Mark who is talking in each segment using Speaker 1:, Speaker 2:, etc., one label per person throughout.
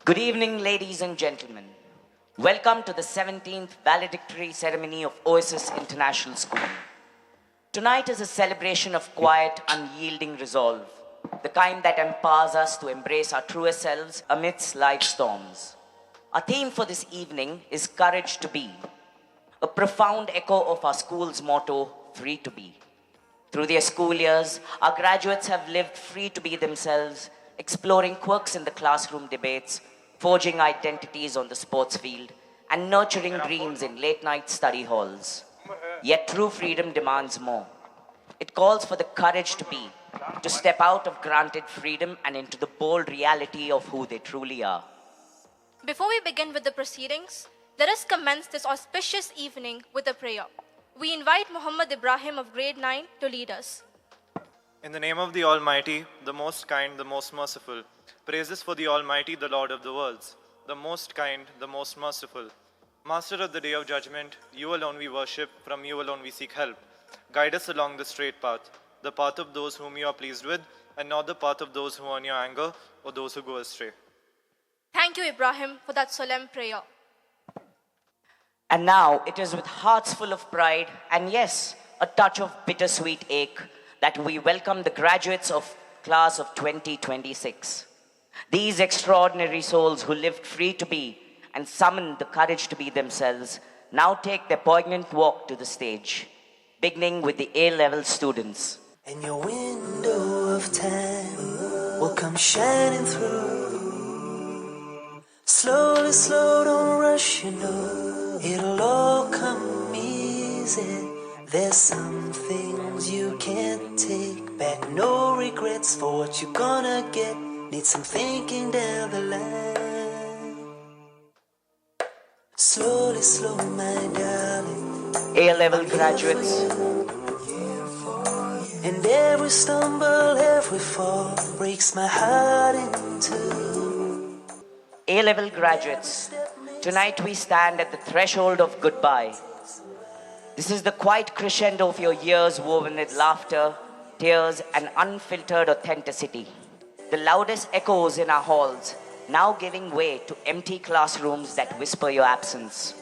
Speaker 1: Good evening, ladies and gentlemen. Welcome to the 17th valedictory ceremony of Oasis International School. Tonight is a celebration of quiet, unyielding resolve, the kind that empowers us to embrace our truest selves amidst life's storms. Our theme for this evening is Courage to Be, a profound echo of our school's motto, Free to Be. Through their school years, our graduates have lived free to be themselves, exploring quirks in the classroom debates, forging identities on the sports field, and nurturing dreams in late-night study halls. Yet true freedom demands more. It calls for the courage to be, to step out of granted freedom and into the bold reality of who they truly are.
Speaker 2: Before we begin with the proceedings, let us commence this auspicious evening with a prayer. We invite Muhammad Ibrahim of grade 9 to lead us.
Speaker 3: In the name of the Almighty, the most kind, the most merciful. Praises for the Almighty, the Lord of the worlds, the most kind, the most merciful. Master of the day of judgment, you alone we worship, from you alone we seek help. Guide us along the straight path, the path of those whom you are pleased with, and not the path of those who earn your anger or those who go astray.
Speaker 2: Thank you, Ibrahim, for that solemn prayer.
Speaker 1: And now it is with hearts full of pride and yes, a touch of bittersweet ache that we welcome the graduates of class of 2026. These extraordinary souls who lived free to be and summoned the courage to be themselves now take their poignant walk to the stage, beginning with the A-level students.
Speaker 4: And your window of time will come shining through. Slowly, slow, don't rush, you know, it'll all come easy. There's some things you can't take back, no regrets for what you're gonna get. Need some thinking down the line. Slowly, slow, my darling.
Speaker 1: A-level graduates.
Speaker 4: And every stumble, every fall breaks my heart in two.
Speaker 1: A-level graduates. Tonight we stand at the threshold of goodbye. This is the quiet crescendo of your years woven with laughter, tears, and unfiltered authenticity. The loudest echoes in our halls, now giving way to empty classrooms that whisper your absence.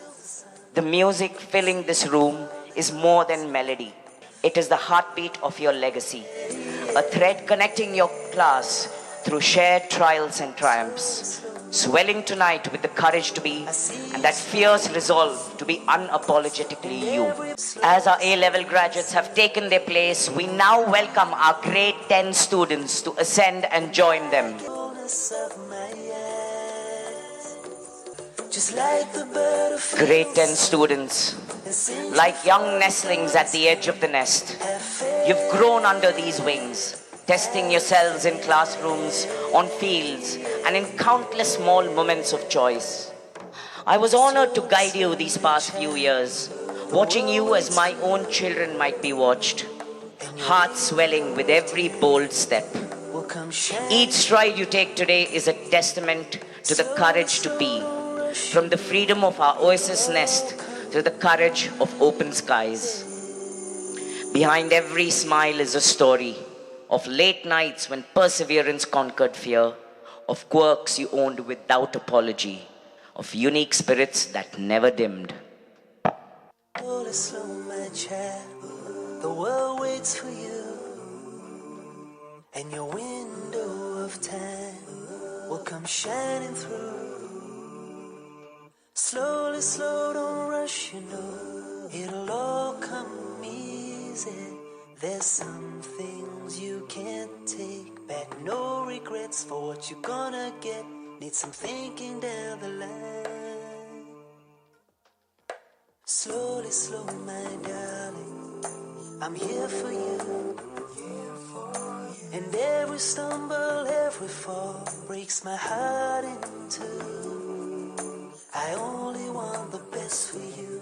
Speaker 1: The music filling this room is more than melody. It is the heartbeat of your legacy, a thread connecting your class through shared trials and triumphs, swelling tonight with the courage to be and that fierce resolve to be unapologetically you. As our A-level graduates have taken their place, we now welcome our grade 10 students to ascend and join them. Grade 10 students, like young nestlings at the edge of the nest, you've grown under these wings, testing yourselves in classrooms, on fields, and in countless small moments of choice. I was honored to guide you these past few years, watching you as my own children might be watched, heart swelling with every bold step. Each stride you take today is a testament to the courage to be, from the freedom of our oasis nest to the courage of open skies. Behind every smile is a story of late nights when perseverance conquered fear, of quirks you owned without apology, of unique spirits that never dimmed.
Speaker 4: Slowly, slow, my child, the world waits for you, and your window of time will come shining through. Slowly, slow, don't rush, you know, it'll all come easy. There's some things you can't take back, no regrets for what you're gonna get. Need some thinking down the line. Slowly, slow, my darling, I'm here for you. And every stumble, every fall breaks my heart in two. I only want the best for you,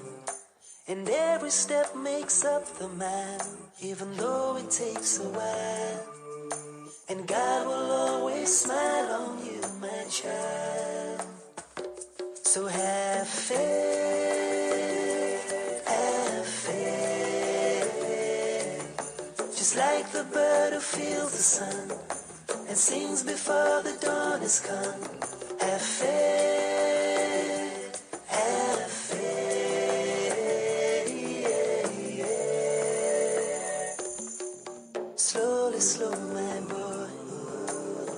Speaker 4: and every step makes up the mile, even though it takes a while. And God will always smile on you, my child. So have faith, have faith. Just like the bird who feels the sun and sings before the dawn is come. have faith, have faith, yeah. Slowly, slow, my boy,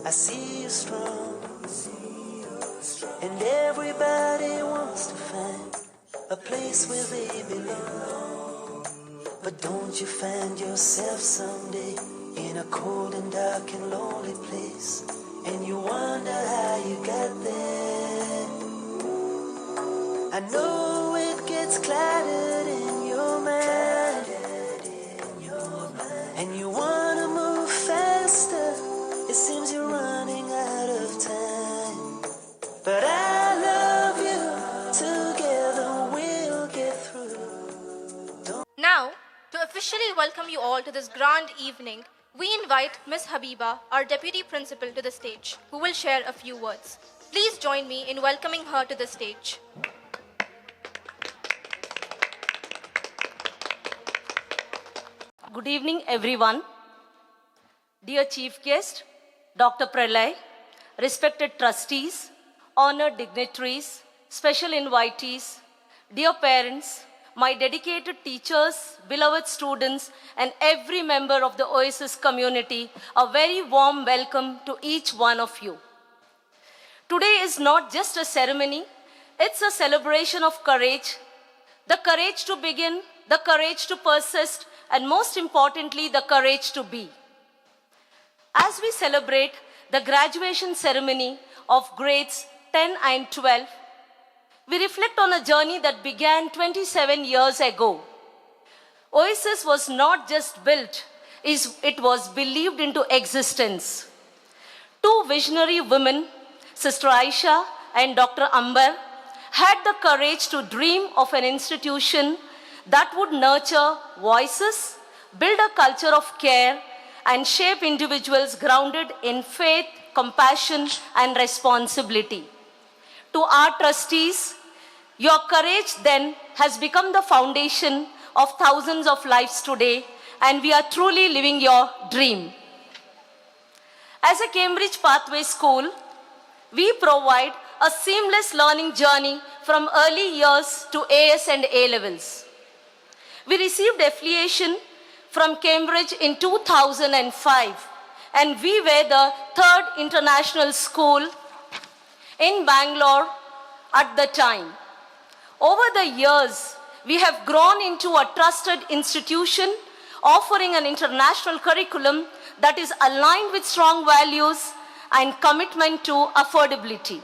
Speaker 4: I see you strong, and everybody wants to find a place where they belong. But don't you find yourself someday in a cold and dark and lonely place, and you wonder how you got there? I know it gets clouded in your mind, and you wanna move faster. It seems you're running out of time, but I love you. Together we'll get through.
Speaker 2: Now, to officially welcome you all to this grand evening, we invite Ms Habeeba, our Deputy Principal, to the stage, who will share a few words. Please join me in welcoming her to the stage.
Speaker 5: Good evening, everyone. Dear Chief Guest, Dr. Pralay, respected trustees, honored dignitaries, special invitees, dear parents, my dedicated teachers, beloved students, and every member of the Oasis community, a very warm welcome to each one of you. Today is not just a ceremony, it's a celebration of courage, the courage to begin, the courage to persist, and most importantly, the courage to be. As we celebrate the graduation ceremony of grades 10 and 12, we reflect on a journey that began 27 years ago. Oasis was not just built, it was believed into existence. Two visionary women, Sister Ayesha and Dr Ambar, had the courage to dream of an institution that would nurture voices, build a culture of care, and shape individuals grounded in faith, compassion, and responsibility. To our trustees, your courage then has become the foundation of thousands of lives today, and we are truly living your dream. As a Cambridge Pathway School, we provide a seamless learning journey from early years to AS and A levels. We received affiliation from Cambridge in 2005, and we were the third international school in Bangalore at the time. Over the years, we have grown into a trusted institution offering an international curriculum that is aligned with strong values and commitment to affordability.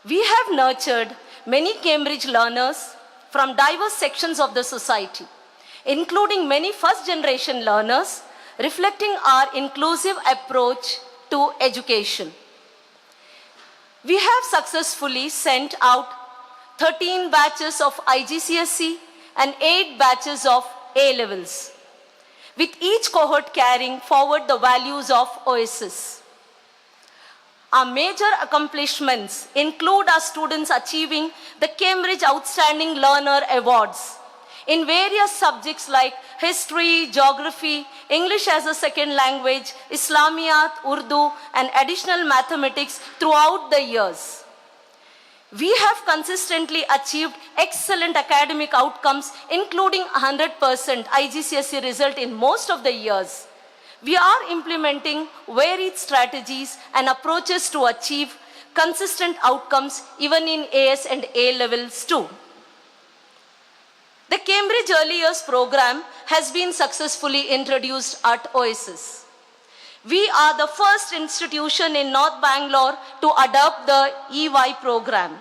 Speaker 5: We have nurtured many Cambridge learners from diverse sections of the society, including many first-generation learners, reflecting our inclusive approach to education. We have successfully sent out 13 batches of IGCSE and 8 batches of A-levels, with each cohort carrying forward the values of Oasis. Our major accomplishments include our students achieving the Cambridge Outstanding Learner Awards in various subjects like history, geography, English as a second language, Islamiyat, Urdu, and additional mathematics throughout the years. We have consistently achieved excellent academic outcomes, including 100% IGCSE result in most of the years. We are implementing varied strategies and approaches to achieve consistent outcomes even in AS and A levels too. The Cambridge Early Years program has been successfully introduced at Oasis. We are the first institution in North Bangalore to adopt the EY program.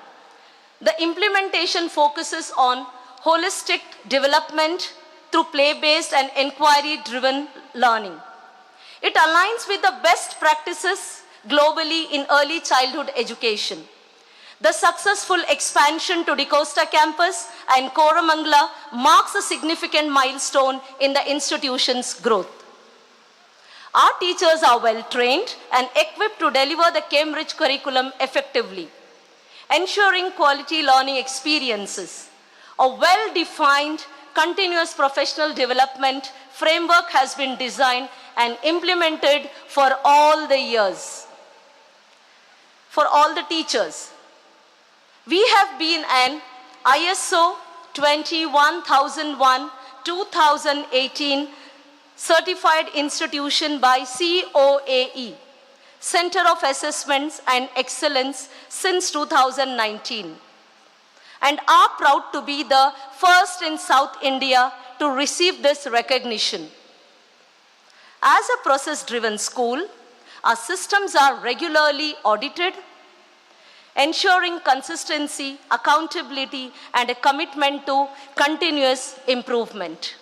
Speaker 5: The implementation focuses on holistic development through play-based and inquiry-driven learning. It aligns with the best practices globally in early childhood education. The successful expansion to DeCosta campus and Koramangala marks a significant milestone in the institution's growth. Our teachers are well trained and equipped to deliver the Cambridge curriculum effectively, ensuring quality learning experiences. A well-defined, continuous professional development framework has been designed and implemented for all the years. for all the teachers. We have been an ISO 21001-2018 certified institution by COAE, Center of Assessments and Excellence, since 2019, and are proud to be the first in South India to receive this recognition. As a process-driven school, our systems are regularly audited, ensuring consistency, accountability, and a commitment to continuous improvement.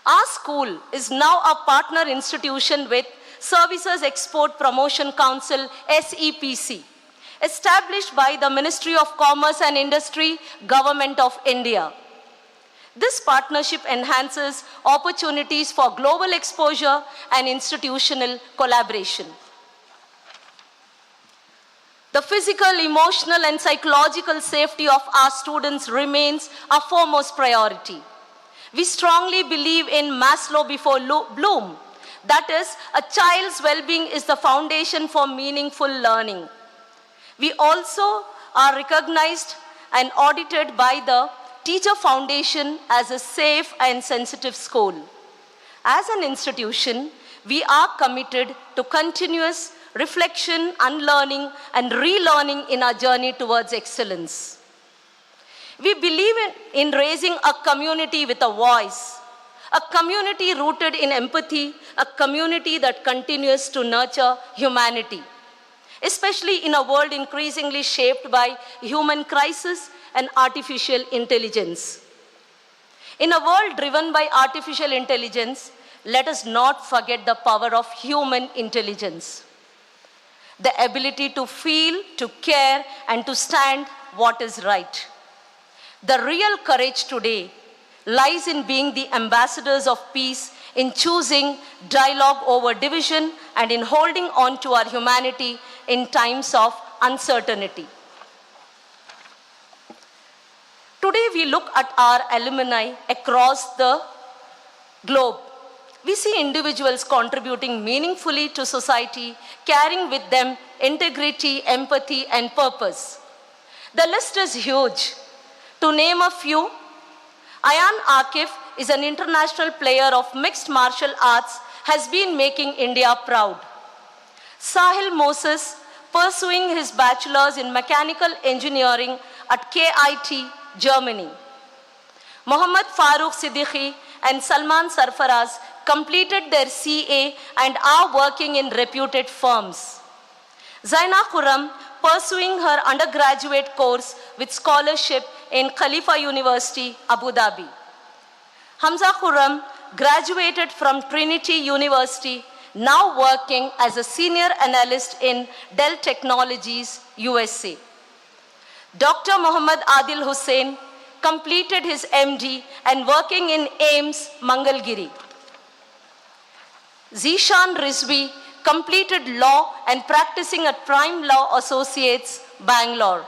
Speaker 5: Our school is now a partner institution with Services Export Promotion Council, SEPC, established by the Ministry of Commerce and Industry, Government of India. This partnership enhances opportunities for global exposure and institutional collaboration. The physical, emotional, and psychological safety of our students remains our foremost priority. We strongly believe in Maslow before Bloom. That is, a child's well-being is the foundation for meaningful learning. We also are recognized and audited by the Teacher Foundation as a safe and sensitive school. As an institution, we are committed to continuous reflection, unlearning, and relearning in our journey towards excellence. We believe in raising a community with a voice, a community rooted in empathy, a community that continues to nurture humanity, especially in a world increasingly shaped by human crisis and artificial intelligence. In a world driven by artificial intelligence, let us not forget the power of human intelligence. The ability to feel, to care, and to stand what is right. The real courage today lies in being the ambassadors of peace, in choosing dialogue over division, and in holding on to our humanity in times of uncertainty. Today we look at our alumni across the globe. We see individuals contributing meaningfully to society, carrying with them integrity, empathy, and purpose. The list is huge. To name a few, Ayan Akif is an international player of mixed martial arts, has been making India proud. Sahil Moses, pursuing his bachelor's in mechanical engineering at KIT, Germany. Mohammad Farooq Siddiqui and Salman Sarfaraz completed their CA and are working in reputed firms. Zaina Khurram, pursuing her undergraduate course with scholarship in Khalifa University, Abu Dhabi. Hamza Khurram graduated from Trinity University, now working as a senior analyst in Dell Technologies, USA. Dr. Muhammad Adil Hussain completed his MD and working in AIMS, Mangalgiri. Zishan Rizvi completed law and practicing at Prime Law Associates, Bangalore.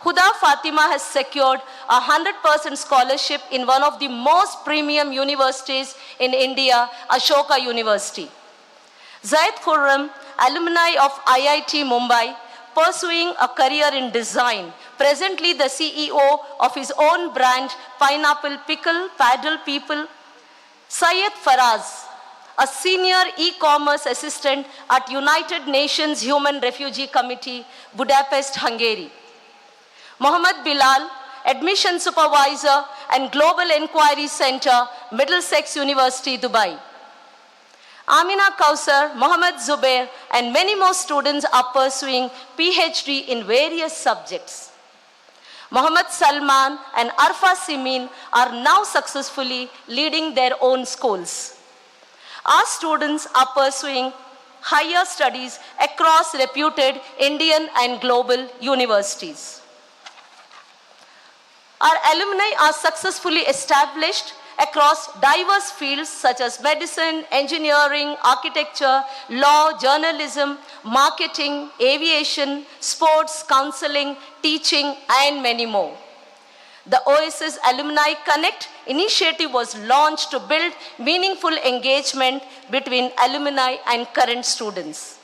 Speaker 5: Huda Fatima has secured a 100% scholarship in one of the most premium universities in India, Ashoka University. Zaid Khurram, alumni of IIT Mumbai, pursuing a career in design, presently the CEO of his own brand, Pineapple Pickle, Paddle People. Syed Faraz, a senior e-commerce assistant at United Nations Human Refugee Committee, Budapest, Hungary. Mohammad Bilal, admission supervisor and Global Enquiry Center, Middlesex University, Dubai. Amina Kausar, Mohammad Zubair, and many more students are pursuing PhD in various subjects. Mohammad Salman and Arfa Simin are now successfully leading their own schools. Our students are pursuing higher studies across reputed Indian and global universities. Our alumni are successfully established across diverse fields such as medicine, engineering, architecture, law, journalism, marketing, aviation, sports, counseling, teaching, and many more. The Oasis Alumni Connect initiative was launched to build meaningful engagement between alumni and current students.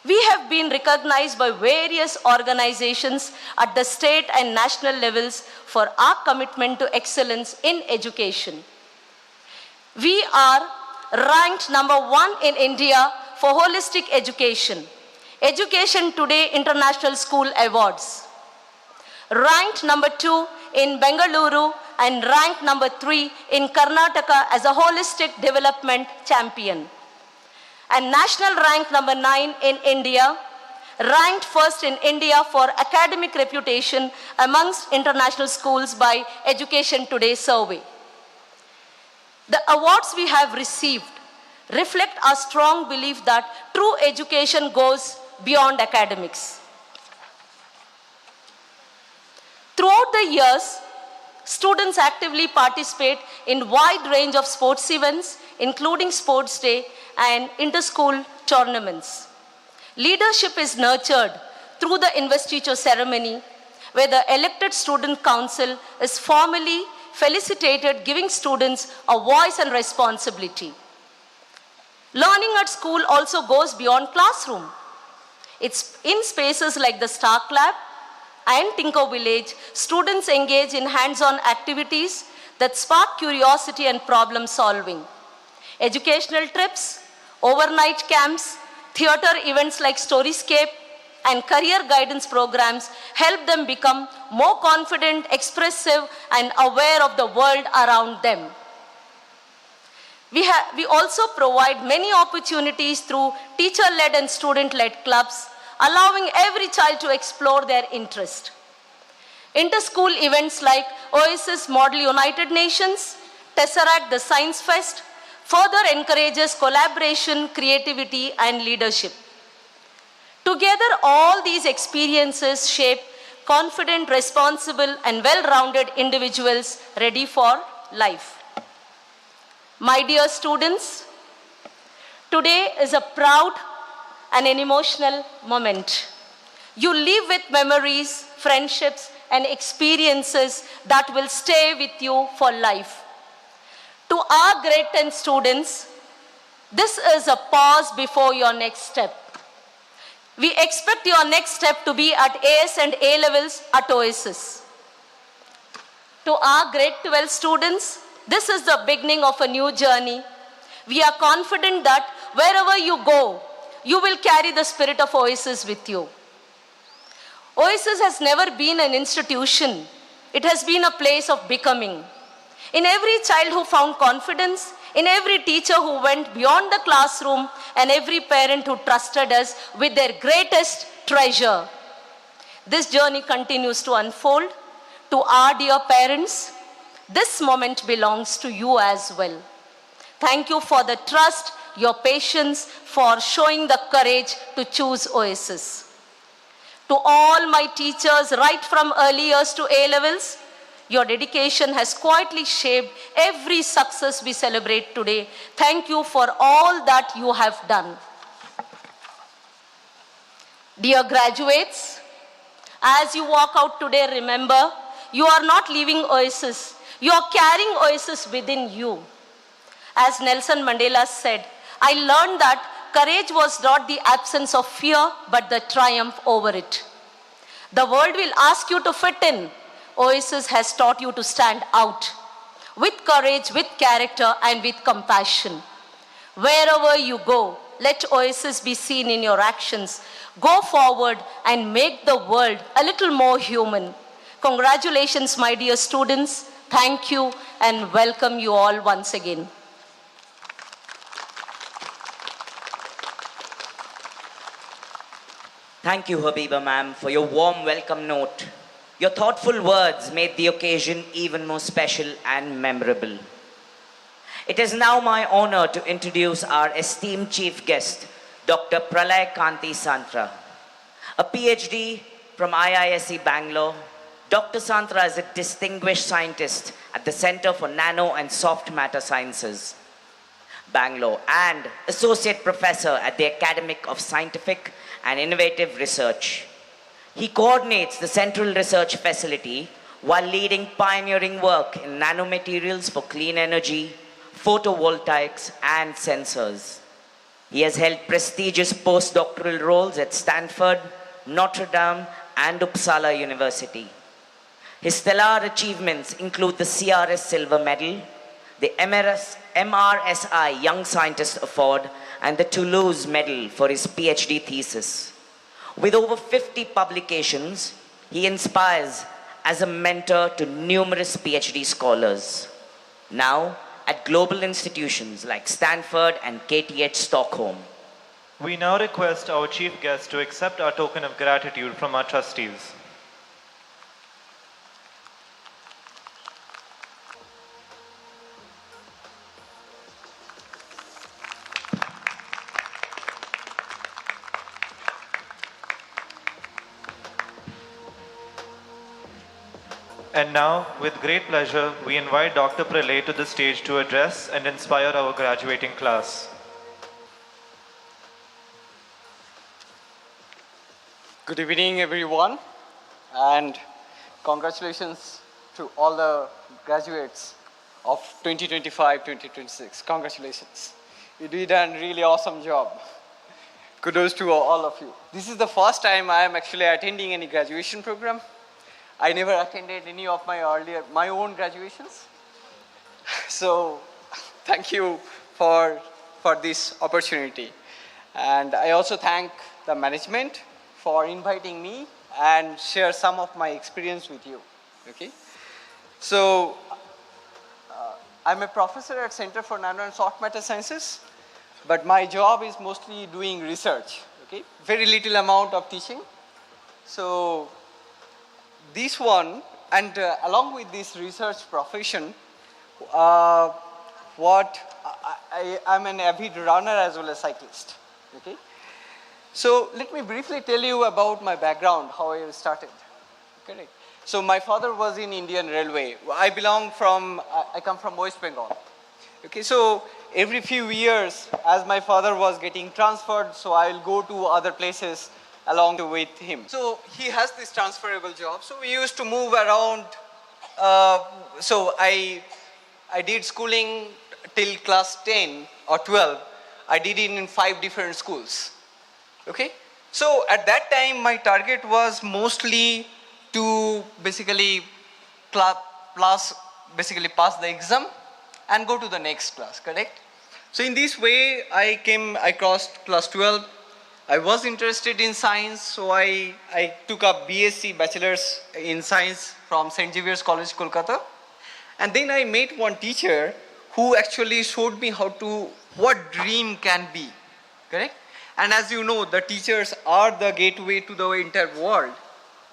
Speaker 5: We have been recognized by various organizations at the state and national levels for our commitment to excellence in education. We are ranked number 1 in India for holistic education. Education Today International School Awards. Ranked number 2 in Bengaluru and ranked number 3 in Karnataka as a holistic development champion. And national rank number 9 in India, ranked first in India for academic reputation amongst international schools by Education Today survey. The awards we have received reflect our strong belief that true education goes beyond academics. Throughout the years, students actively participate in wide range of sports events, including sports day and inter-school tournaments. Leadership is nurtured through the investiture ceremony, where the elected student council is formally felicitated, giving students a voice and responsibility. Learning at school also goes beyond classroom. It's in spaces like the Stark Lab and Tinko Village, students engage in hands-on activities that spark curiosity and problem solving. Educational trips, overnight camps, theater events like Storyscape, and career guidance programs help them become more confident, expressive, and aware of the world around them. We also provide many opportunities through teacher-led and student-led clubs, allowing every child to explore their interest. Inter-school events like Oasis Model United Nations, Tesseract the Science Fest, further encourages collaboration, creativity, and leadership. Together, all these experiences shape confident, responsible, and well-rounded individuals ready for life. My dear students, today is a proud and an emotional moment. You live with memories, friendships, and experiences that will stay with you for life. To our grade 10 students, this is a pause before your next step. We expect your next step to be at AS and A levels at Oasis. To our grade 12 students, this is the beginning of a new journey. We are confident that wherever you go, you will carry the spirit of Oasis with you. Oasis has never been an institution. It has been a place of becoming. In every child who found confidence, in every teacher who went beyond the classroom, and every parent who trusted us with their greatest treasure. This journey continues to unfold. To our dear parents, this moment belongs to you as well. Thank you for the trust, your patience, for showing the courage to choose Oasis. To all my teachers, right from early years to A levels, your dedication has quietly shaped every success we celebrate today. Thank you for all that you have done. Dear graduates, as you walk out today, remember, you are not leaving Oasis. You are carrying Oasis within you. As Nelson Mandela said, I learned that courage was not the absence of fear, but the triumph over it. The world will ask you to fit in. Oasis has taught you to stand out with courage, with character, and with compassion. Wherever you go, let Oasis be seen in your actions. Go forward and make the world a little more human. Congratulations, my dear students. Thank you and welcome you all once again.
Speaker 1: Thank you, Habeeba ma'am, for your warm welcome note. Your thoughtful words made the occasion even more special and memorable. It is now my honor to introduce our esteemed chief guest, Dr. Pralay Kanti Santra. A PhD from IISc Bangalore, Dr. Santra is a distinguished scientist at the Center for Nano and Soft Matter Sciences, Bangalore, and Associate Professor at the Academy of Scientific and Innovative Research. He coordinates the Central Research Facility while leading pioneering work in nanomaterials for clean energy, photovoltaics, and sensors. He has held prestigious postdoctoral roles at Stanford, Notre Dame, and Uppsala University. His stellar achievements include the CRS Silver Medal, the MRSI Young Scientist Award, and the Toulouse Medal for his PhD thesis. With over 50 publications, he inspires as a mentor to numerous PhD scholars. Now, at global institutions like Stanford and KTH Stockholm.
Speaker 3: We now request our chief guest to accept our token of gratitude from our trustees. And now, with great pleasure, we invite Dr. Pralay to the stage to address and inspire our graduating class.
Speaker 6: Good evening, everyone, and congratulations to all the graduates of 2025-2026. Congratulations. You did a really awesome job. Kudos to all of you. This is the first time I am actually attending any graduation program. I never attended any of my own graduations. So thank you for this opportunity. And I also thank the management for inviting me and share some of my experience with you. Okay. So I'm a professor at Center for Nano and Soft Matter Sciences, but my job is mostly doing research. Okay. Very little amount of teaching. So this one, and along with this research profession, I'm an avid runner as well as cyclist. Okay. So let me briefly tell you about my background, how I started. Correct. So my father was in Indian Railway. I come from West Bengal. Okay. So every few years, as my father was getting transferred, so I will go to other places along with him. So he has this transferable job. So we used to move around. So I did schooling till class 10 or 12. I did it in 5 different schools. Okay. So at that time, my target was mostly to basically pass the exam and go to the next class. Correct. So in this way, I crossed class 12. I was interested in science, so I took up BSc, Bachelor's in Science from St. Xavier's College, Kolkata. And then I met one teacher who actually showed me what dream can be, correct? And as you know, the teachers are the gateway to the entire world.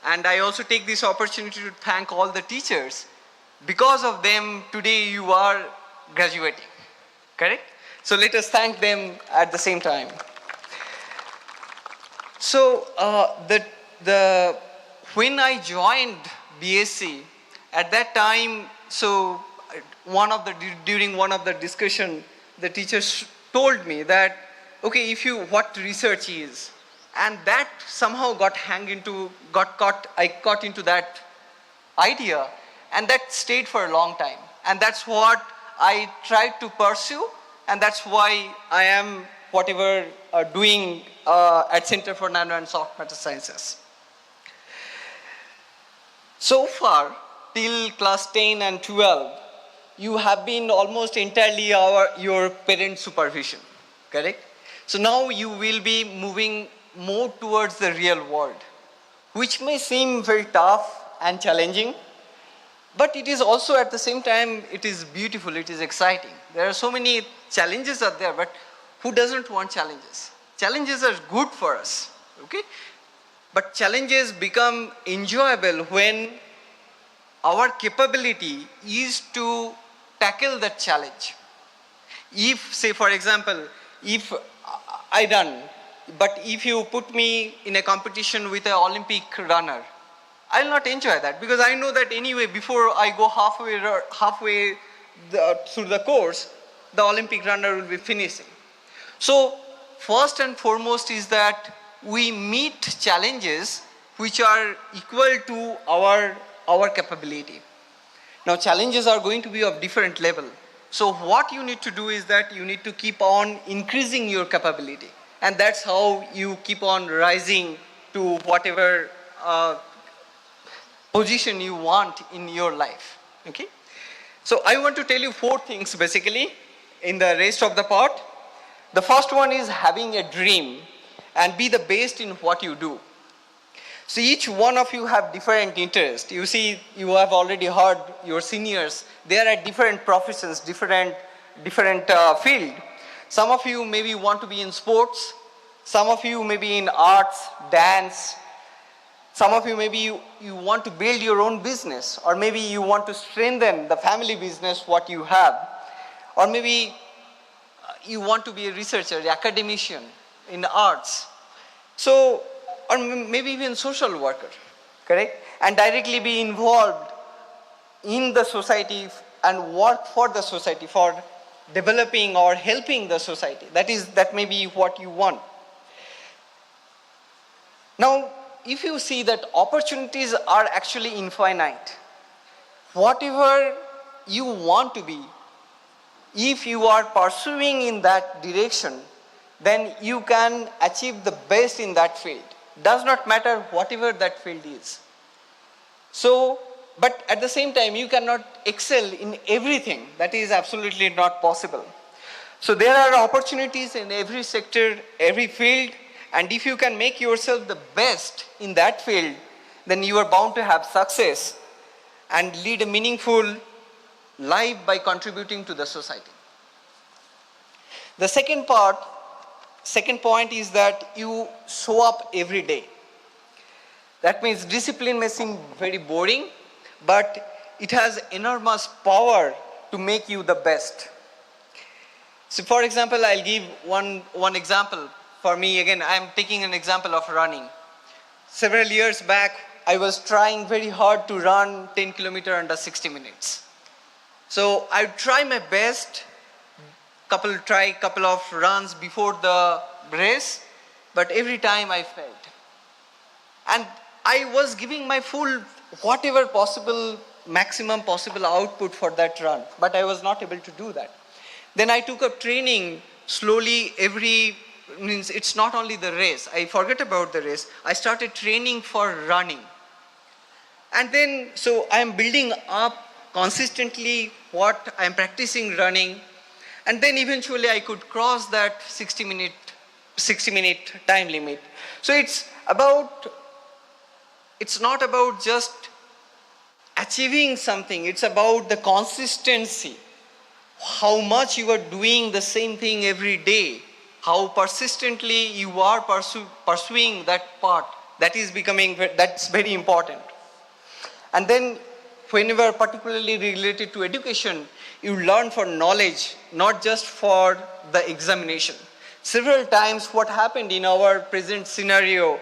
Speaker 6: And I also take this opportunity to thank all the teachers. Because of them, today you are graduating, correct? So let us thank them at the same time. So when I joined BSc, at that time, so during one of the discussion, the teachers told me that, okay, what research is, and that somehow I got into that idea, and that stayed for a long time, and that's what I tried to pursue, and that's why I am whatever doing at Center for Nano and Soft Matter Sciences. So far, till class 10 and 12, you have been almost entirely your parent supervision, correct? So now you will be moving more towards the real world, which may seem very tough and challenging, but it is also at the same time, it is beautiful, it is exciting. There are so many challenges out there, but who doesn't want challenges? Challenges are good for us, okay? But challenges become enjoyable when our capability is to tackle that challenge. If, say for example, if I run, but if you put me in a competition with an Olympic runner, I will not enjoy that, because I know that anyway, before I go halfway through the course, the Olympic runner will be finishing. So first and foremost is that we meet challenges which are equal to our capability. Now challenges are going to be of different level. So what you need to do is that you need to keep on increasing your capability. And that's how you keep on rising to whatever position you want in your life. Okay? So I want to tell you 4 things basically in the rest of the part. The first one is having a dream and be the best in what you do. So each one of you have different interests. You see, you have already heard your seniors. They are at different professions, different field. Some of you maybe want to be in sports. Some of you may be in arts, dance. Some of you maybe you want to build your own business, or maybe you want to strengthen the family business what you have, or maybe you want to be a researcher, an academician in arts. So, or maybe even social worker, correct? And directly be involved in the society and work for the society, for developing or helping the society. That may be what you want. Now, if you see that opportunities are actually infinite, whatever you want to be, if you are pursuing in that direction, then you can achieve the best in that field. Does not matter whatever that field is. So, but at the same time, you cannot excel in everything. That is absolutely not possible. So there are opportunities in every sector, every field, and if you can make yourself the best in that field, then you are bound to have success and lead a meaningful life by contributing to the society. The second point is that you show up every day. That means discipline may seem very boring, but it has enormous power to make you the best. So for example, I'll give one example. For me, again, I'm taking an example of running. Several years back, I was trying very hard to run 10 kilometers under 60 minutes. So I try my best, couple of runs before the race, but every time I failed. And I was giving my full, whatever possible, maximum possible output for that run, but I was not able to do that. Then I took up training slowly means it's not only the race. I forget about the race. I started training for running. And then, so I'm building up consistently what I'm practicing running. And then eventually I could cross that 60 minute time limit. So it's not about just achieving something. It's about the consistency. How much you are doing the same thing every day. How persistently you are pursuing that part. That's very important. And then whenever particularly related to education, you learn for knowledge, not just for the examination. Several times what happened in our present scenario,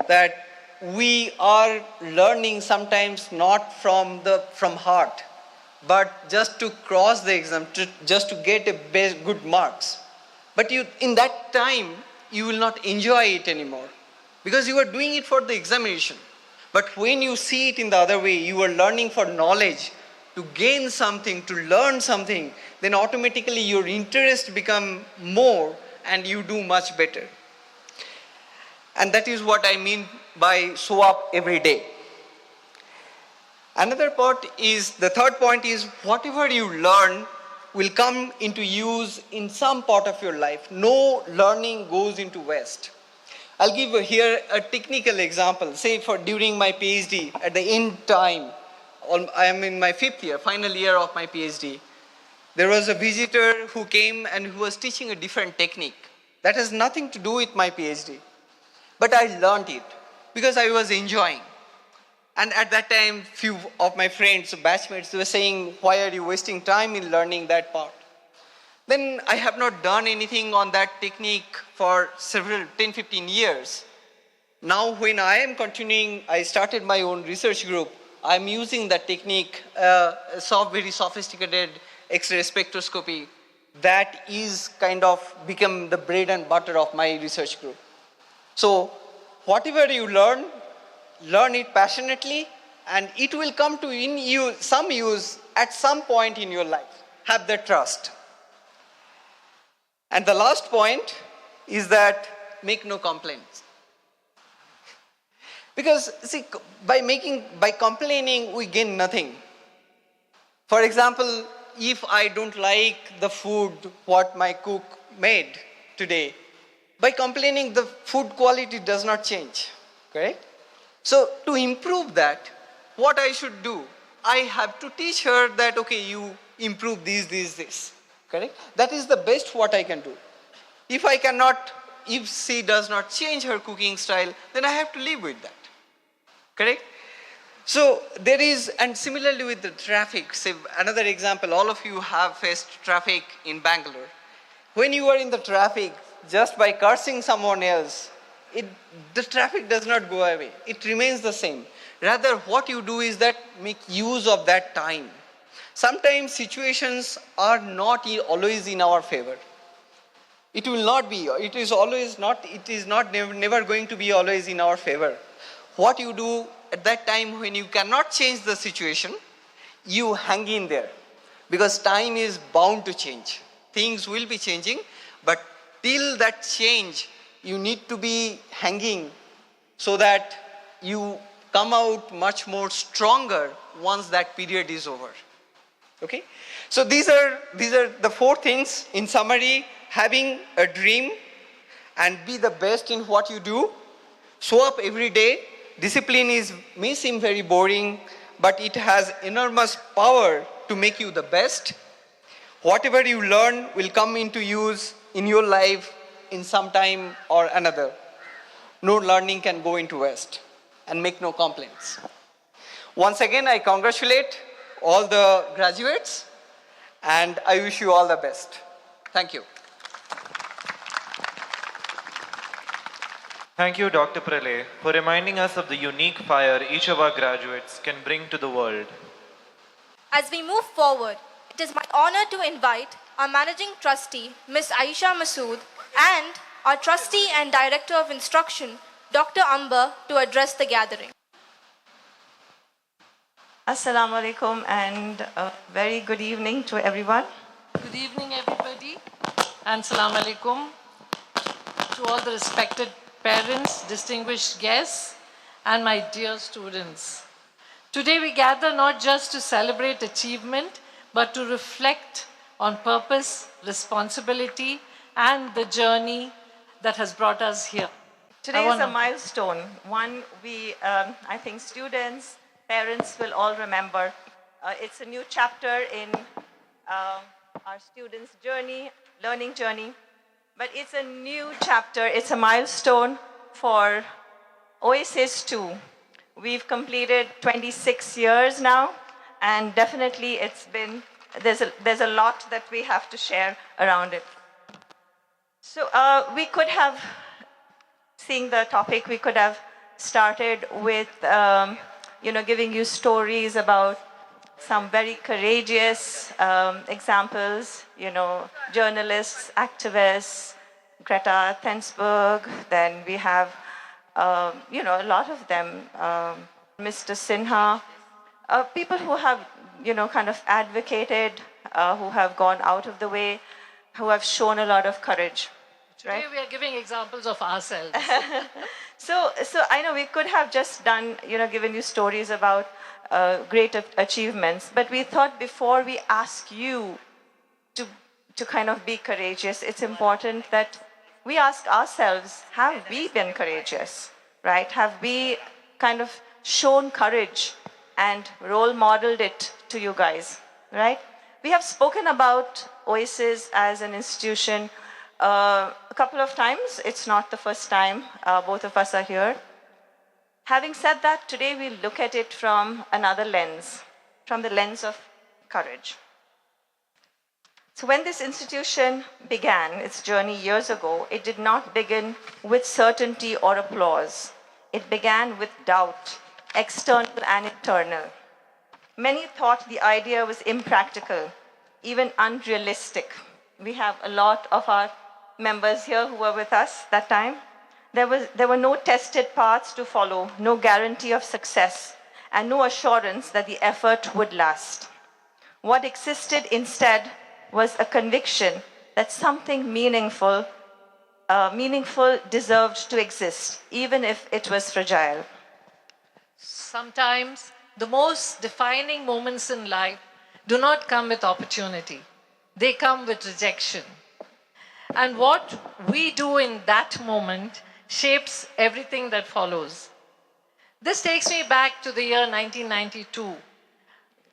Speaker 6: that we are learning sometimes not from heart, but just to cross the exam, just to get good marks. But in that time, you will not enjoy it anymore because you are doing it for the examination. But when you see it in the other way, you are learning for knowledge, to gain something, to learn something, then automatically your interest become more and you do much better. And that is what I mean by show up every day. The third point is whatever you learn will come into use in some part of your life. No learning goes into waste. I'll give here a technical example. Say during my PhD, at the end time, I am in my final year of my PhD. There was a visitor who came and who was teaching a different technique. That has nothing to do with my PhD. But I learned it because I was enjoying. And at that time, few of my friends, batchmates, were saying, why are you wasting time in learning that part? Then I have not done anything on that technique for 10, 15 years. Now when I am continuing, I started my own research group. I'm using that technique, very sophisticated X-ray spectroscopy. That is kind of become the bread and butter of my research group. So whatever you learn it passionately, and it will come to some use at some point in your life. have the trust. And the last point is that make no complaints. Because see, by complaining, we gain nothing. For example, if I don't like the food what my cook made today, by complaining, the food quality does not change, correct? So to improve that, what I should do? I have to teach her that, okay, you improve this, correct? That is the best what I can do. If she does not change her cooking style, then I have to live with that, correct? So there is, and similarly with the traffic, say another example, all of you have faced traffic in Bangalore. When you are in the traffic, just by cursing someone else, the traffic does not go away. It remains the same. Rather, what you do is that make use of that time. Sometimes situations are not always in our favor. It will not be. It is never going to be always in our favor. What you do at that time when you cannot change the situation, you hang in there. Because time is bound to change. Things will be changing, but till that change, you need to be hanging so that you come out much more stronger once that period is over. Okay? So these are the 4 things. In summary, having a dream and be the best in what you do. Show up every day. Discipline may seem very boring, but it has enormous power to make you the best. Whatever you learn will come into use in your life in some time or another. No learning can go into waste, and make no complaints. Once again, I congratulate all the graduates and I wish you all the best. Thank you.
Speaker 3: Thank you, Dr. Pralay, for reminding us of the unique fire each of our graduates can bring to the world.
Speaker 2: As we move forward, it is my honor to invite our Managing Trustee, Ms Ayesha and our Trustee and Director of Instruction, Dr Ambar, to address the gathering.
Speaker 7: Assalamu alaikum and a very good evening to everyone.
Speaker 8: Good evening, everybody, and Assalamu alaikum to all the respected parents, distinguished guests, and my dear students. Today we gather not just to celebrate achievement, but to reflect on purpose, responsibility, and the journey that has brought us here.
Speaker 7: Today is a milestone, one I think students, parents will all remember. It's a new chapter in our students' journey, learning journey. But it's a new chapter, it's a milestone for Oasis 2. We've completed 26 years now, and definitely there's a lot that we have to share around it. So we could have, seeing the topic, we could have started with, giving you stories about some very courageous examples, journalists, activists, Greta Thunberg, then we have, a lot of them, Mr. Sinha, people who have, kind of advocated, who have gone out of the way, who have shown a lot of courage.
Speaker 8: Today we are giving examples of ourselves.
Speaker 7: So I know we could have just done, given you stories about great achievements, but we thought before we ask you to kind of be courageous, it's important that we ask ourselves, have we been courageous, right? Have we kind of shown courage and role modeled it to you guys, right? We have spoken about Oasis as an institution a couple of times. It's not the first time both of us are here. Having said that, today we look at it from another lens, from the lens of courage. So when this institution began its journey years ago, it did not begin with certainty or applause. It began with doubt, external and internal. Many thought the idea was impractical, even unrealistic. We have a lot of our members here who were with us that time. There were no tested paths to follow, no guarantee of success, and no assurance that the effort would last. What existed instead was a conviction that something meaningful deserved to exist, even if it was fragile.
Speaker 8: Sometimes the most defining moments in life do not come with opportunity. They come with rejection. And what we do in that moment shapes everything that follows. This takes me back to the year 1992.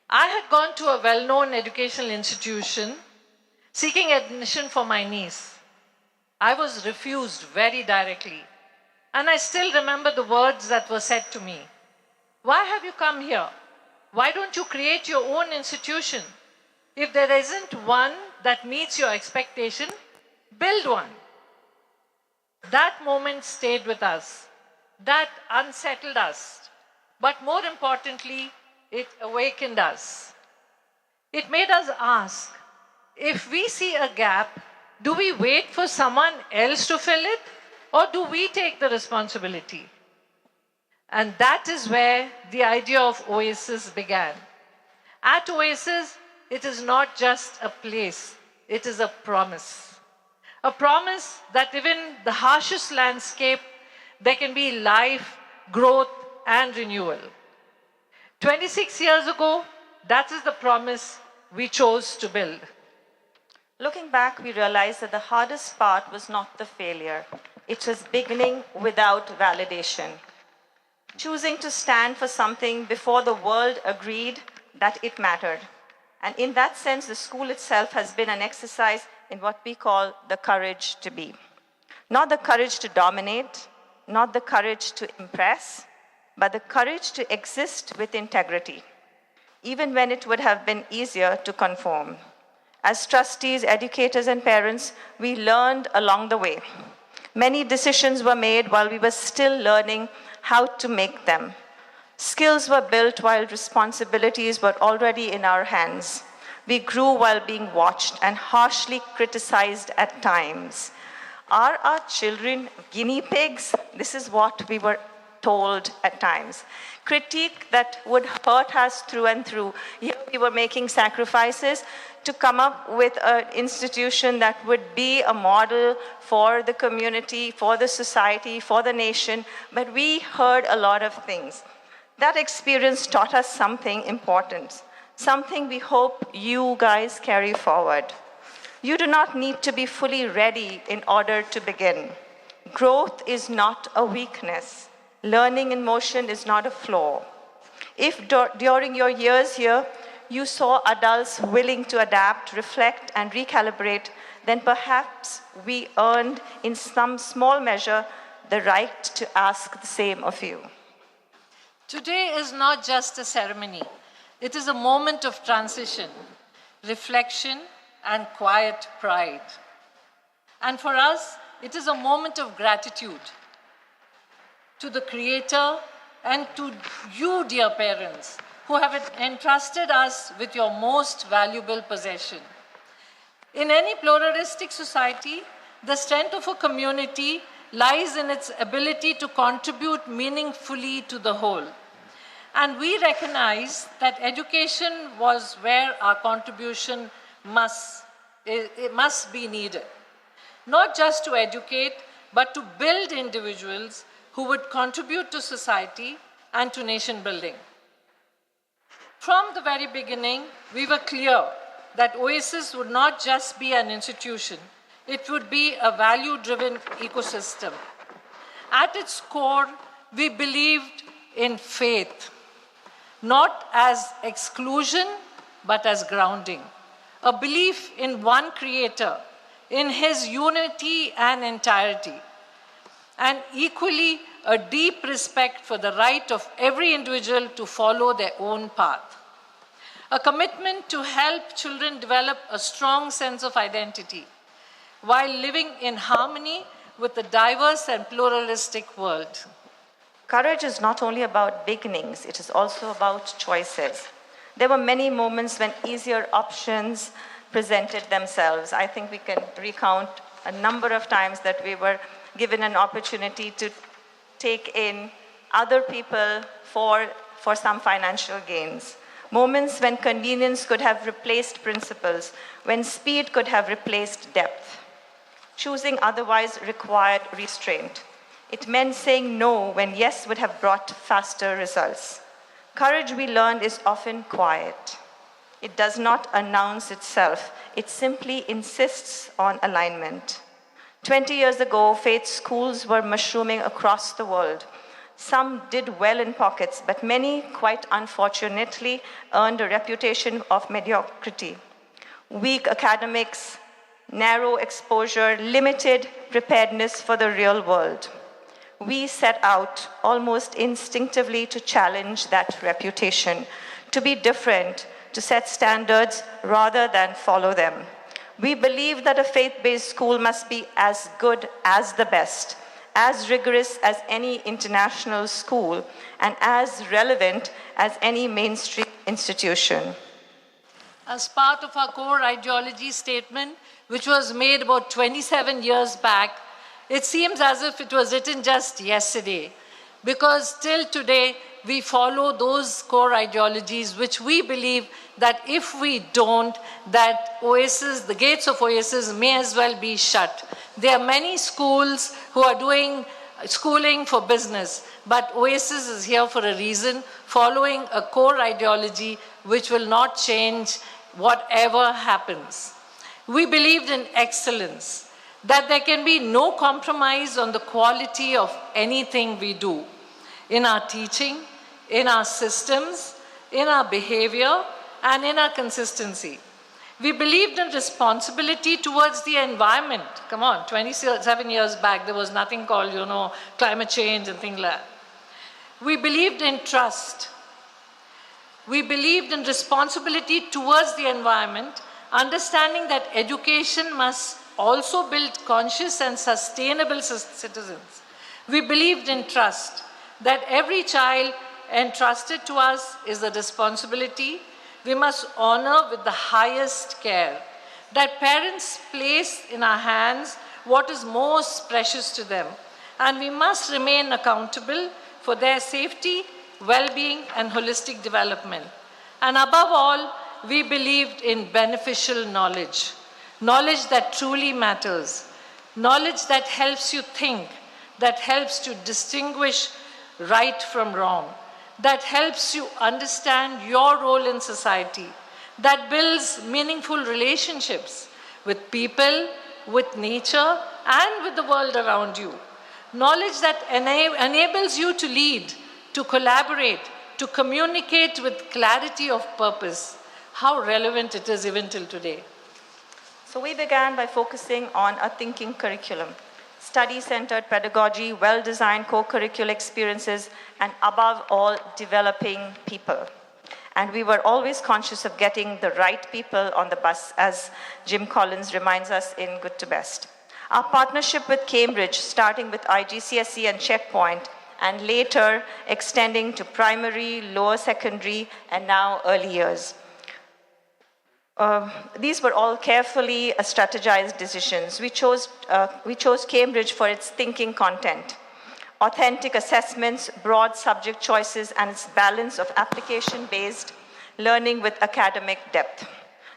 Speaker 8: I had gone to a well-known educational institution seeking admission for my niece. I was refused very directly. And I still remember the words that were said to me. Why have you come here? Why don't you create your own institution? If there isn't one that meets your expectation, build one. That moment stayed with us. That unsettled us. But more importantly, it awakened us. It made us ask, if we see a gap, do we wait for someone else to fill it, or do we take the responsibility? And that is where the idea of Oasis began. At Oasis, it is not just a place, it is a promise. A promise that even the harshest landscape, there can be life, growth, and renewal. 26 years ago, that is the promise we chose to build.
Speaker 7: Looking back, we realized that the hardest part was not the failure. It was beginning without validation. Choosing to stand for something before the world agreed that it mattered. And in that sense, the school itself has been an exercise in what we call the courage to be. Not the courage to dominate, not the courage to impress, but the courage to exist with integrity, even when it would have been easier to conform. As trustees, educators, and parents, we learned along the way. Many decisions were made while we were still learning how to make them. Skills were built while responsibilities were already in our hands. We grew while being watched and harshly criticized at times. Are our children guinea pigs? This is what we were told at times. Critique that would hurt us through and through. Here we were making sacrifices to come up with an institution that would be a model for the community, for the society, for the nation, but we heard a lot of things. That experience taught us something important, something we hope you guys carry forward. You do not need to be fully ready in order to begin. Growth is not a weakness. Learning in motion is not a flaw. If during your years here, you saw adults willing to adapt, reflect, and recalibrate, then perhaps we earned in some small measure the right to ask the same of you.
Speaker 8: Today is not just a ceremony. It is a moment of transition, reflection, and quiet pride. And for us, it is a moment of gratitude to the Creator and to you, dear parents, who have entrusted us with your most valuable possession. In any pluralistic society, the strength of a community lies in its ability to contribute meaningfully to the whole. And we recognize that education was where our contribution must be needed. Not just to educate, but to build individuals who would contribute to society and to nation building. From the very beginning, we were clear that Oasis would not just be an institution, it would be a value-driven ecosystem. At its core, we believed in faith, not as exclusion, but as grounding. A belief in one Creator, in His unity and entirety, and equally a deep respect for the right of every individual to follow their own path. A commitment to help children develop a strong sense of identity while living in harmony with the diverse and pluralistic world.
Speaker 7: Courage is not only about beginnings, it is also about choices. There were many moments when easier options presented themselves. I think we can recount a number of times that we were given an opportunity to take in other people for some financial gains. Moments when convenience could have replaced principles, when speed could have replaced depth. Choosing otherwise required restraint. It meant saying no when yes would have brought faster results. Courage, we learned, is often quiet. It does not announce itself. It simply insists on alignment. 20 years ago, faith schools were mushrooming across the world. Some did well in pockets, but many, quite unfortunately, earned a reputation of mediocrity. Weak academics, narrow exposure, limited preparedness for the real world. We set out almost instinctively to challenge that reputation, to be different, to set standards rather than follow them. We believe that a faith-based school must be as good as the best, as rigorous as any international school, and as relevant as any mainstream institution.
Speaker 8: As part of our core ideology statement, which was made about 27 years back, it seems as if it was written just yesterday, because till today we follow those core ideologies which we believe that if we don't, that Oasis, the gates of Oasis may as well be shut. There are many schools who are doing schooling for business, but Oasis is here for a reason, following a core ideology which will not change whatever happens. We believed in excellence, that there can be no compromise on the quality of anything we do, in our teaching, in our systems, in our behavior, and in our consistency. We believed in responsibility towards the environment. Come on, 27 years back, there was nothing called, climate change and things like that. We believed in trust. We believed in responsibility towards the environment, understanding that education must also build conscious and sustainable citizens. We believed in trust, that every child entrusted to us is a responsibility we must honor with the highest care, that parents place in our hands what is most precious to them, and we must remain accountable for their safety, well-being, and holistic development. And above all, we believed in beneficial knowledge, knowledge that truly matters, knowledge that helps you think, that helps to distinguish right from wrong, that helps you understand your role in society, that builds meaningful relationships with people, with nature, and with the world around you. Knowledge that enables you to lead, to collaborate, to communicate with clarity of purpose. How relevant it is even till today.
Speaker 7: So we began by focusing on a thinking curriculum, study-centered pedagogy, well-designed co-curricular experiences, and above all, developing people. And we were always conscious of getting the right people on the bus, as Jim Collins reminds us in Good to Best. Our partnership with Cambridge, starting with IGCSE and Checkpoint, and later extending to primary, lower secondary, and now early years. These were all carefully strategized decisions. We chose Cambridge for its thinking content, authentic assessments, broad subject choices, and its balance of application-based learning with academic depth.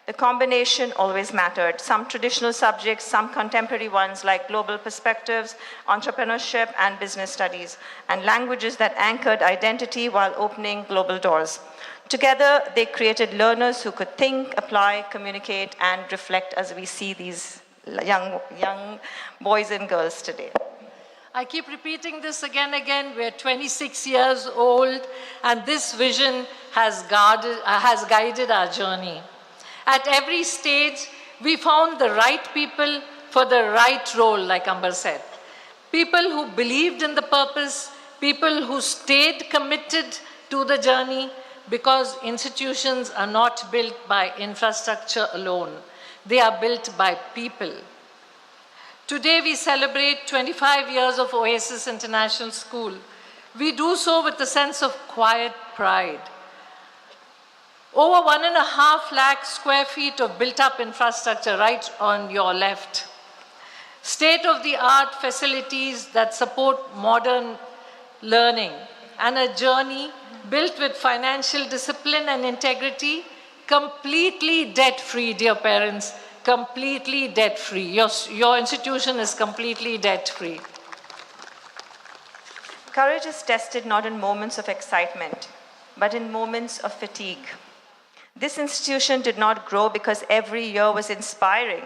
Speaker 7: The combination always mattered. Some traditional subjects, some contemporary ones like global perspectives, entrepreneurship, and business studies, and languages that anchored identity while opening global doors. Together, they created learners who could think, apply, communicate, and reflect as we see these young boys and girls today.
Speaker 8: I keep repeating this again and again. We're 26 years old, and this vision has guided our journey. At every stage, we found the right people for the right role, like Ambar said. People who believed in the purpose, people who stayed committed to the journey, because institutions are not built by infrastructure alone. They are built by people. Today we celebrate 25 years of Oasis International School. We do so with a sense of quiet pride. Over 1.5 lakh square feet of built-up infrastructure right on your left. State-of-the-art facilities that support modern learning, and a journey built with financial discipline and integrity, completely debt-free, dear parents, completely debt-free. Your institution is completely debt-free.
Speaker 7: Courage is tested not in moments of excitement, but in moments of fatigue. This institution did not grow because every year was inspiring.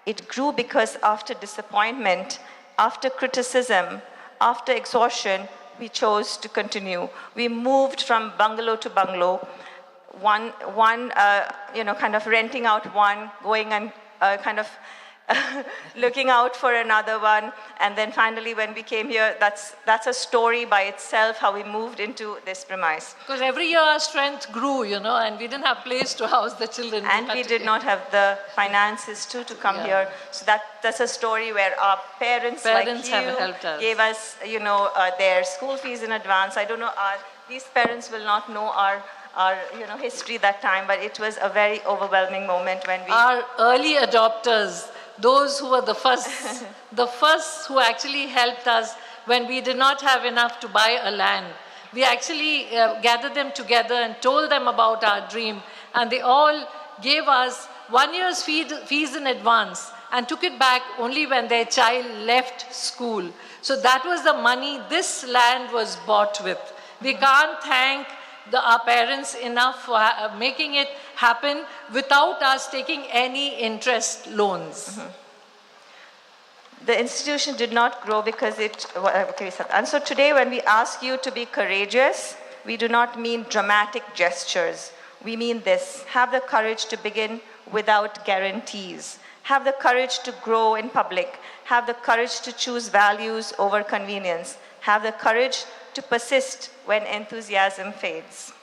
Speaker 7: It grew because after disappointment, after criticism, after exhaustion, we chose to continue. We moved from bungalow to bungalow, kind of renting out one, going and kind of looking out for another one, and then finally when we came here, that's a story by itself, how we moved into this premise.
Speaker 8: Because every year our strength grew, and we didn't have place to house the children.
Speaker 7: And we did not have the finances to come here. So that's a story where our parents like you
Speaker 8: have helped us.
Speaker 7: Gave us, their school fees in advance. I don't know, these parents will not know our history that time, but it was a very overwhelming moment when we...
Speaker 8: Our early adopters, those who were the first who actually helped us when we did not have enough to buy a land. We actually gathered them together and told them about our dream, and they all gave us 1 year's fees in advance and took it back only when their child left school. So that was the money this land was bought with. We can't thank our parents enough for making it happen without us taking any interest loans.
Speaker 7: The institution did not grow because and so today when we ask you to be courageous, we do not mean dramatic gestures. We mean this: have the courage to begin without guarantees. Have the courage to grow in public. Have the courage to choose values over convenience. Have the courage to persist when enthusiasm fades.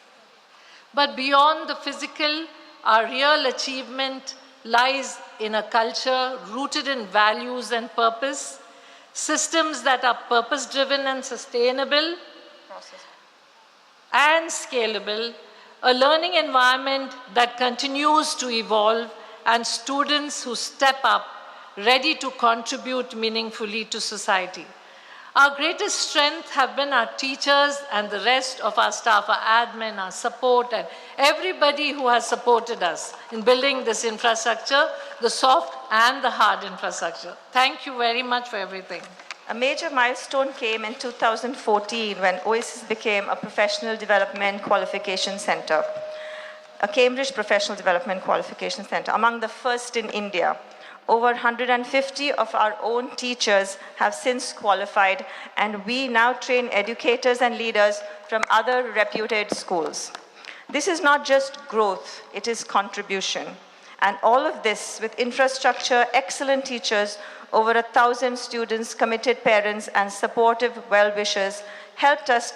Speaker 8: But beyond the physical, our real achievement lies in a culture rooted in values and purpose, systems that are purpose-driven and sustainable and scalable, a learning environment that continues to evolve, and students who step up, ready to contribute meaningfully to society. Our greatest strength have been our teachers and the rest of our staff, our admin, our support, and everybody who has supported us in building this infrastructure, the soft and the hard infrastructure. Thank you very much for everything.
Speaker 7: A major milestone came in 2014 when Oasis became a professional development qualification center, a Cambridge Professional Development Qualification Center, among the first in India. Over 150 of our own teachers have since qualified, and we now train educators and leaders from other reputed schools. This is not just growth, it is contribution. And all of this with infrastructure, excellent teachers, over 1,000 students, committed parents, and supportive well-wishers helped us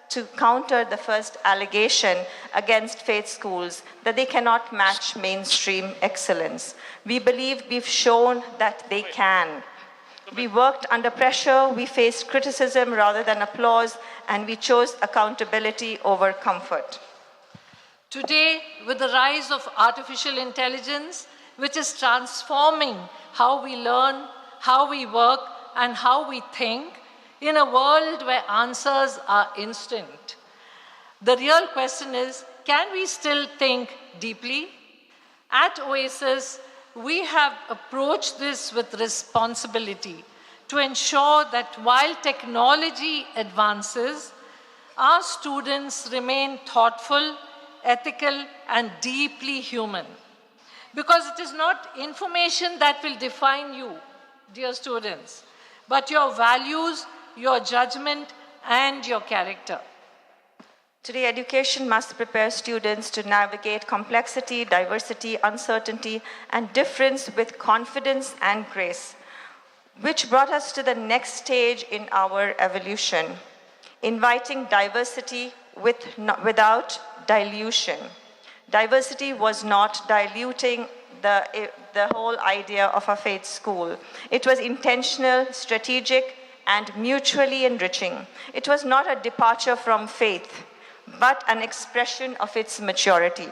Speaker 7: to counter the first allegation against faith schools that they cannot match mainstream excellence. We believe we've shown that they can. We worked under pressure, we faced criticism rather than applause, and we chose accountability over comfort.
Speaker 8: Today, with the rise of artificial intelligence, which is transforming how we learn, how we work, and how we think, in a world where answers are instant, the real question is, can we still think deeply? At Oasis, we have approached this with responsibility to ensure that while technology advances, our students remain thoughtful, ethical, and deeply human. Because it is not information that will define you, dear students, but your values, your judgment, and your character.
Speaker 7: Today, education must prepare students to navigate complexity, diversity, uncertainty, and difference with confidence and grace, which brought us to the next stage in our evolution, inviting diversity without dilution. Diversity was not diluting the whole idea of a faith school. It was intentional, strategic, and mutually enriching. It was not a departure from faith, but an expression of its maturity.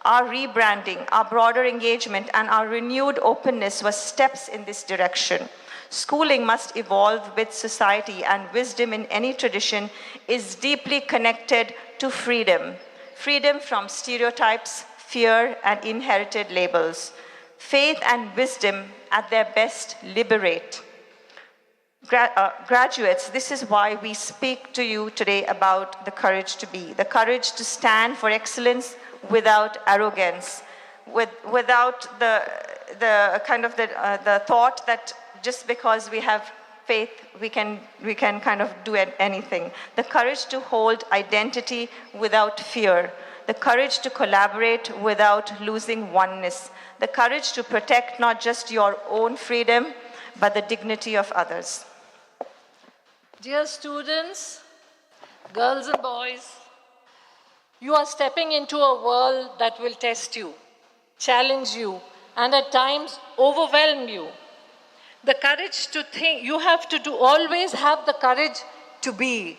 Speaker 7: Our rebranding, our broader engagement, and our renewed openness were steps in this direction. Schooling must evolve with society, and wisdom in any tradition is deeply connected to freedom. Freedom from stereotypes, fear, and inherited labels. Faith and wisdom at their best liberate. Graduates, this is why we speak to you today about the courage to be, the courage to stand for excellence without arrogance, without the kind of the thought that just because we have faith, we can kind of do anything. The courage to hold identity without fear, the courage to collaborate without losing oneness, the courage to protect not just your own freedom, but the dignity of others.
Speaker 8: Dear students, girls and boys, you are stepping into a world that will test you, challenge you, and at times overwhelm you. The courage to think, you have to always have the courage to be,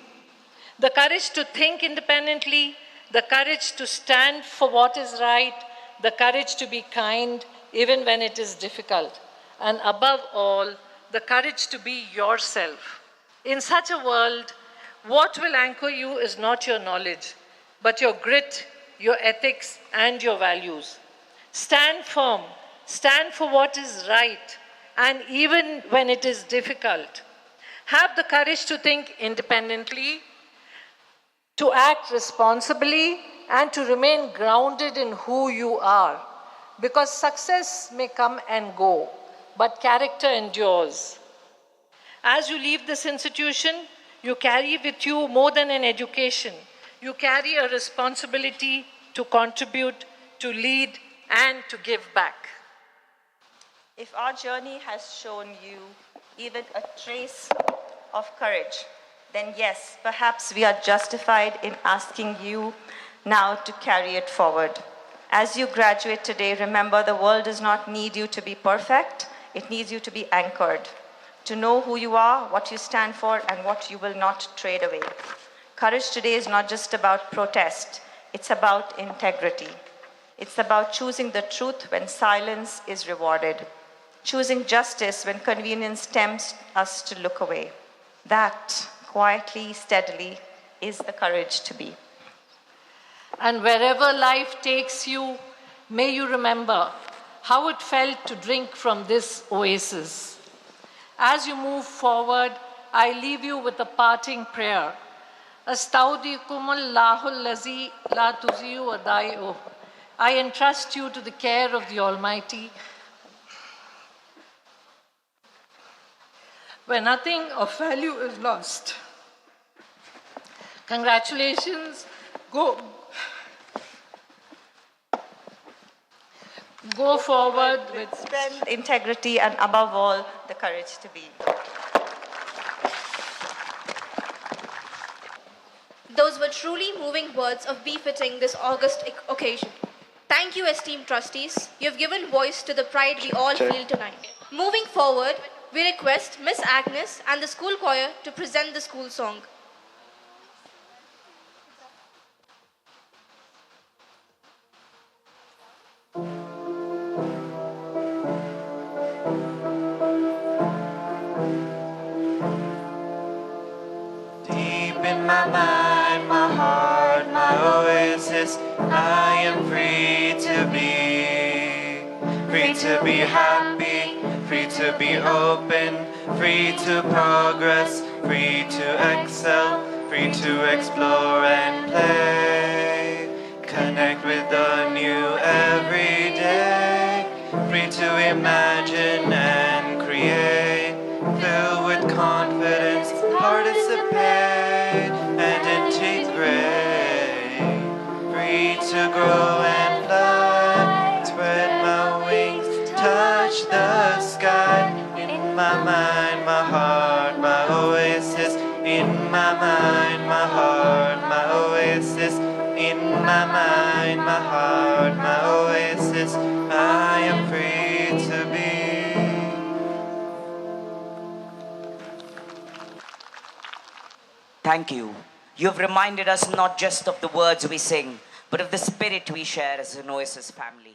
Speaker 8: the courage to think independently, the courage to stand for what is right, the courage to be kind even when it is difficult, and above all, the courage to be yourself. In such a world, what will anchor you is not your knowledge, but your grit, your ethics, and your values. Stand firm, stand for what is right, and even when it is difficult. Have the courage to think independently, to act responsibly, and to remain grounded in who you are. Because success may come and go, but character endures. As you leave this institution, you carry with you more than an education. You carry a responsibility to contribute, to lead, and to give back.
Speaker 7: If our journey has shown you even a trace of courage, then yes, perhaps we are justified in asking you now to carry it forward. As you graduate today, remember the world does not need you to be perfect. It needs you to be anchored, to know who you are, what you stand for, and what you will not trade away. Courage today is not just about protest. It's about integrity. It's about choosing the truth when silence is rewarded, choosing justice when convenience tempts us to look away. That, quietly, steadily, is the courage to be.
Speaker 8: And wherever life takes you, may you remember how it felt to drink from this oasis. As you move forward, I leave you with a parting prayer. Astaudikumullahu lazi la tuziu adai'u. I entrust you to the care of the Almighty, where nothing of value is lost. Congratulations. Go forward with
Speaker 7: strength, integrity, and above all, the courage to be.
Speaker 2: Those were truly moving words of befitting this August occasion. Thank you, esteemed trustees. You have given voice to the pride we all feel tonight. Moving forward, we request Miss Agnes and the school choir to present the school song.
Speaker 3: My mind, my heart, my oasis, I am free to be happy, free to be open, free to progress, free to excel, free to explore and play, connect with the new every day, free to imagine and create, filled with confidence, participate and integrate, free to grow and fly, spread my wings, touch the sky, in my mind, my heart, my oasis, in my mind, my heart, my oasis, in my mind, my heart, my oasis, I am free to be.
Speaker 1: Thank you. You've reminded us not just of the words we sing, but of the spirit we share as an Oasis family.